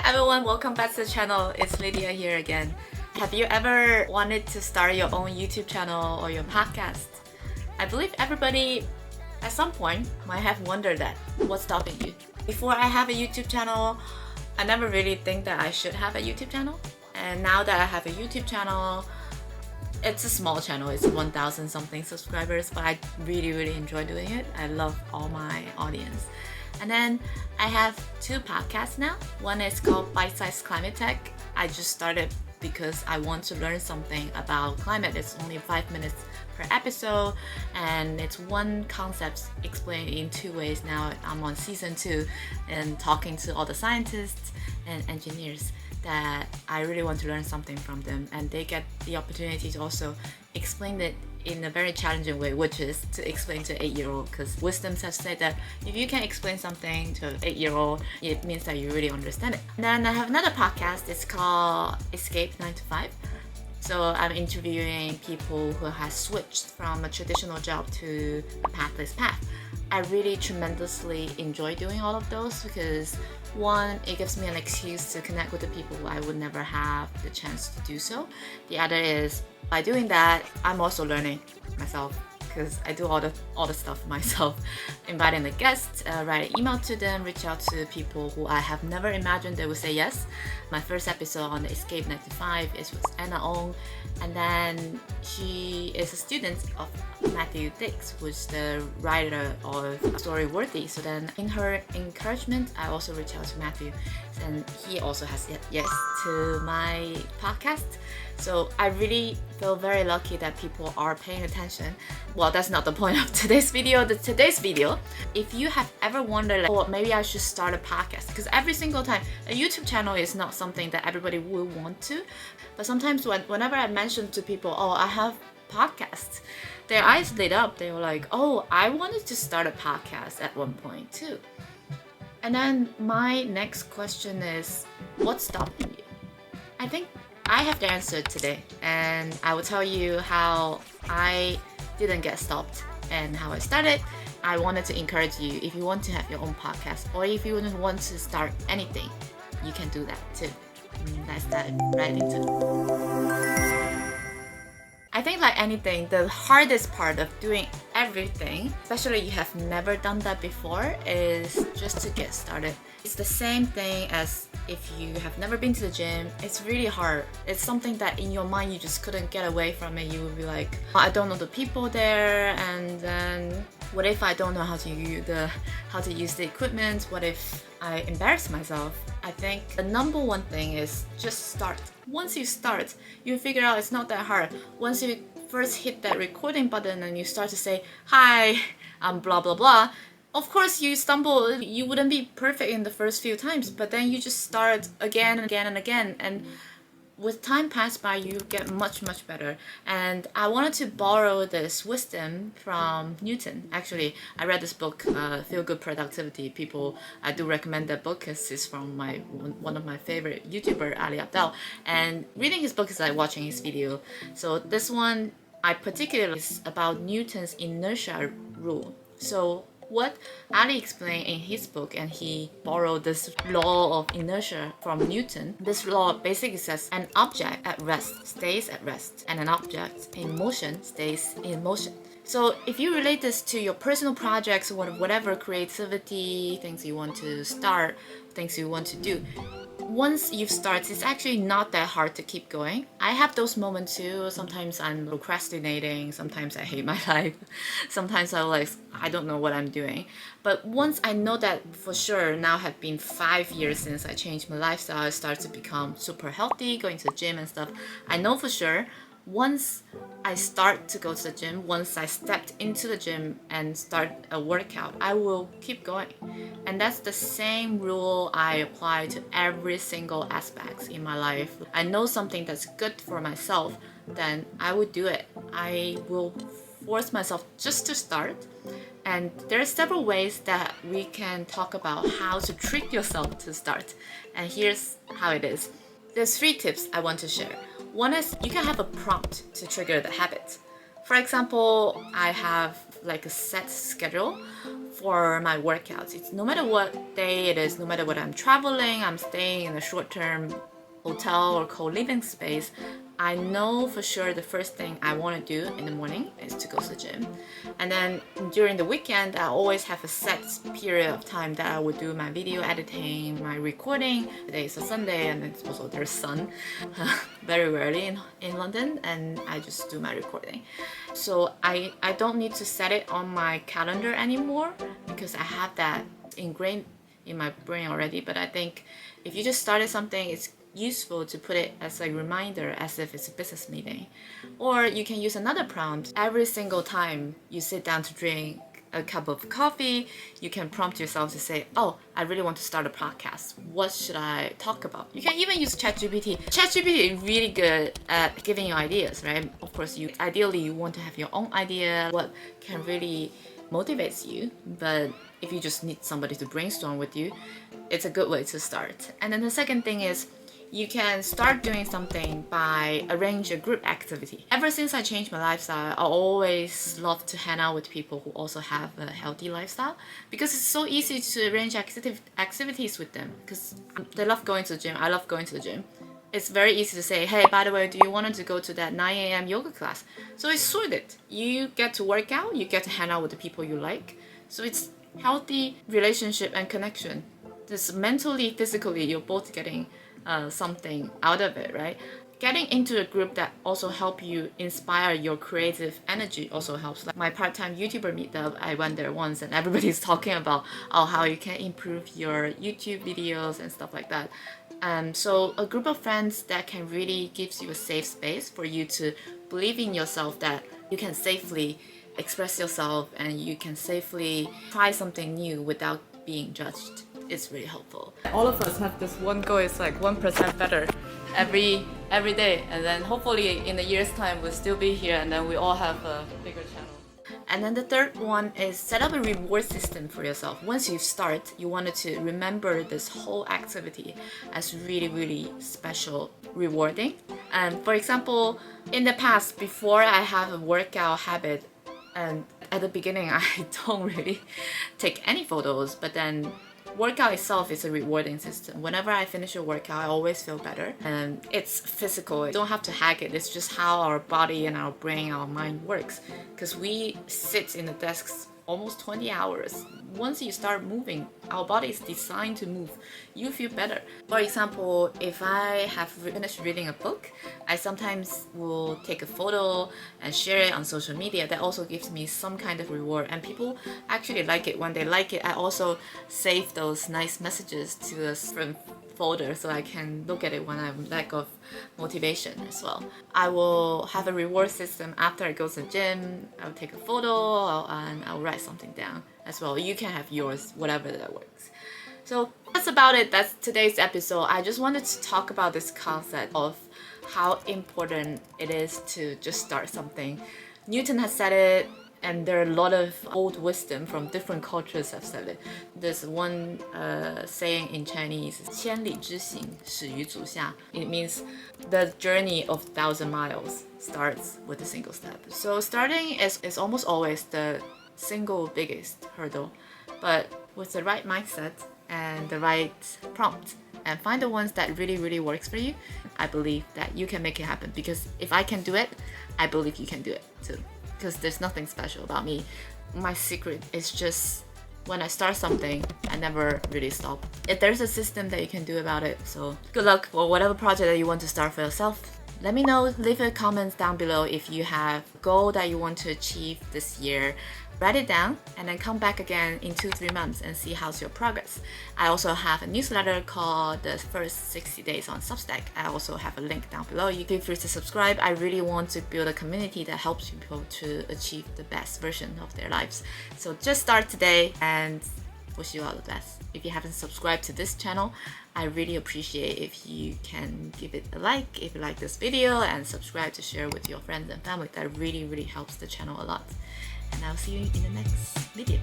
everyone, welcome back to the channel. It's Lydia here again. Have you ever wanted to start your own YouTube channel or your podcast? I believe everybody at some point might have wondered that. What's stopping you? Before I have a YouTube channel, I never really think that I should have a YouTube channel. And now that I have a YouTube channel, it's a small channel, it's 1,000 something subscribers, but I really enjoy doing it. I love all my audience. And then I have two podcasts now. One is called Bite Size Climate Tech. I just started because I want to learn something about climate. It's only 5 minutes per episode, and it's one concept explained in two ways. Now I'm on season 2 and talking to all the scientists and engineers that I really want to learn something from them, and they get the opportunity to also explain it in a very challenging way, which is to explain to an 8-year-old, because wisdoms have said that if you can explain something to an 8-year-old, it means that you really understand it. And then I have another podcast, it's called Escape 9 to 5. So I'm interviewing people who have switched from a traditional job to a pathless path. I really tremendously enjoy doing all of those because one, it gives me an excuse to connect with the people who I would never have the chance to do so. The other is, by doing that, I'm also learning myself because I do all the stuff myself. Inviting the guests, write an email to them, reach out to people who I have never imagined they would say yes. My first episode on the Escape 95 is with Anna Ong, and then she is a student of Matthew Dix, who's the writer of Story Worthy. So then in her encouragement, I also reach out to Matthew, and he also has said yes to my podcast. So I really feel very lucky that people are paying attention. Well, that's not the point of today's video. Today's video, if you have ever wondered, like, oh, maybe I should start a podcast, because every single time, a YouTube channel is not something that everybody will want to. But sometimes whenever I mention to people, oh, I have podcasts, their eyes lit up. They were like, oh, I wanted to start a podcast at one point too. And then my next question is, what's stopping you? I think I have the answer today, and I will tell you how I didn't get stopped and how I started. I wanted to encourage you, if you want to have your own podcast or if you want to start anything, you can do that too. Let's dive right into it. I think like anything, the hardest part of doing everything, especially you have never done that before, is just to get started. It's the same thing as if you have never been to the gym. It's really hard. It's something that in your mind you just couldn't get away from it. You would be like, I don't know the people there, and then what if I don't know how to use the equipment? What if I embarrass myself? I think the number one thing is just start. Once you start, you figure out it's not that hard. Once you first hit that recording button and you start to say, hi, I'm blah blah blah, of course you stumble. You wouldn't be perfect in the first few times, but then you just start again and again and again, and with time pass by, you get much better. And I wanted to borrow this wisdom from Newton. Actually, I read this book, Feel Good Productivity. I do recommend that book because it's from one of my favorite YouTuber, Ali Abdal. And reading his book is like watching his video. So this one, I particularly is about Newton's inertia rule. So what Ali explained in his book, and he borrowed this law of inertia from Newton. This law basically says an object at rest stays at rest, and an object in motion stays in motion. So if you relate this to your personal projects, whatever creativity, things you want to start, things you want to do, once you've started, it's actually not that hard to keep going. I have those moments too. Sometimes I'm procrastinating, sometimes I hate my life, sometimes I'm like, I don't know what I'm doing. But once I know that for sure, now have been 5 years since I changed my lifestyle, I started to become super healthy, going to the gym and stuff. I know for sure, once I start to go to the gym, once I stepped into the gym and start a workout, I will keep going. And that's the same rule I apply to every single aspect in my life. I know something that's good for myself, then I would do it. I will force myself just to start. And there are several ways that we can talk about how to trick yourself to start. And here's how it is. There's 3 tips I want to share. One is you can have a prompt to trigger the habit. For example, I have like a set schedule for my workouts. It's no matter what day it is, no matter what I'm traveling, I'm staying in a short-term hotel or co-living space, I know for sure the first thing I want to do in the morning is to go to the gym. And then during the weekend, I always have a set period of time that I would do my video editing, my recording. Today is a Sunday and it's also there's sun very rarely in London, and I just do my recording. So I don't need to set it on my calendar anymore because I have that ingrained in my brain already. But I think if you just started something, it's useful to put it as a reminder, as if it's a business meeting. Or you can use another prompt. Every single time you sit down to drink a cup of coffee, you can prompt yourself to say, oh, I really want to start a podcast. What should I talk about? You can even use ChatGPT. ChatGPT is really good at giving you ideas, right? Of course, ideally you want to have your own idea, what can really motivates you. But if you just need somebody to brainstorm with you, it's a good way to start. And then the second thing is, you can start doing something by arrange a group activity. Ever since I changed my lifestyle, I always love to hang out with people who also have a healthy lifestyle, because it's so easy to arrange activities with them, because they love going to the gym, I love going to the gym. It's very easy to say, hey, by the way, do you want to go to that 9 a.m. yoga class? So it's sorted. You get to work out, you get to hang out with the people you like. So it's healthy relationship and connection. This mentally, physically, you're both getting something out of it, right? Getting into a group that also help you inspire your creative energy also helps. Like my part-time YouTuber meetup, I went there once and everybody's talking about how you can improve your YouTube videos and stuff like that. So a group of friends that can really gives you a safe space for you to believe in yourself, that you can safely express yourself and you can safely try something new without being judged. It's really helpful. All of us have this one goal, it's like 1% better every day, and then hopefully in a year's time we'll still be here and then we all have a bigger channel. And then the third one is set up a reward system for yourself. Once you start, you wanted to remember this whole activity as really special, rewarding. And for example, in the past, before I have a workout habit, and at the beginning I don't really take any photos, but then workout itself is a rewarding system. Whenever I finish a workout, I always feel better. And it's physical. You don't have to hack it. It's just how our body and our brain, our mind works. Because we sit in the desks almost 20 hours. Once you start moving, our body is designed to move. You feel better. For example, if I have finished reading a book, I sometimes will take a photo and share it on social media. That also gives me some kind of reward, and people actually like it. When they like it, I also save those nice messages to a different folder so I can look at it when I'm lack of motivation as well. I will have a reward system after I go to the gym. I'll take a photo and I'll write something down as well. You can have yours, whatever that works. So that's about it. That's today's episode. I just wanted to talk about this concept of how important it is to just start something. Newton has said it, and there are a lot of old wisdom from different cultures have said it. There's one saying in Chinese, 千里之行始于足下. It means the journey of 1,000 miles starts with a single step. So starting is almost always the single biggest hurdle, but with the right mindset and the right prompt, and find the ones that really works for you, I believe that you can make it happen. Because if I can do it, I believe you can do it too. Because there's nothing special about me. My secret is just when I start something, I never really stop. If there's a system that you can do about it, so good luck for whatever project that you want to start for yourself. Let me know, leave a comment down below if you have a goal that you want to achieve this year. Write it down and then come back again in 2-3 months and see how's your progress. I also have a newsletter called The First 60 Days on Substack. I also have a link down below. You feel free to subscribe. I really want to build a community that helps people to achieve the best version of their lives. So just start today and wish you all the best. If you haven't subscribed to this channel, I really appreciate if you can give it a like if you like this video, and subscribe to share with your friends and family. That really helps the channel a lot. And I'll see you in the next video.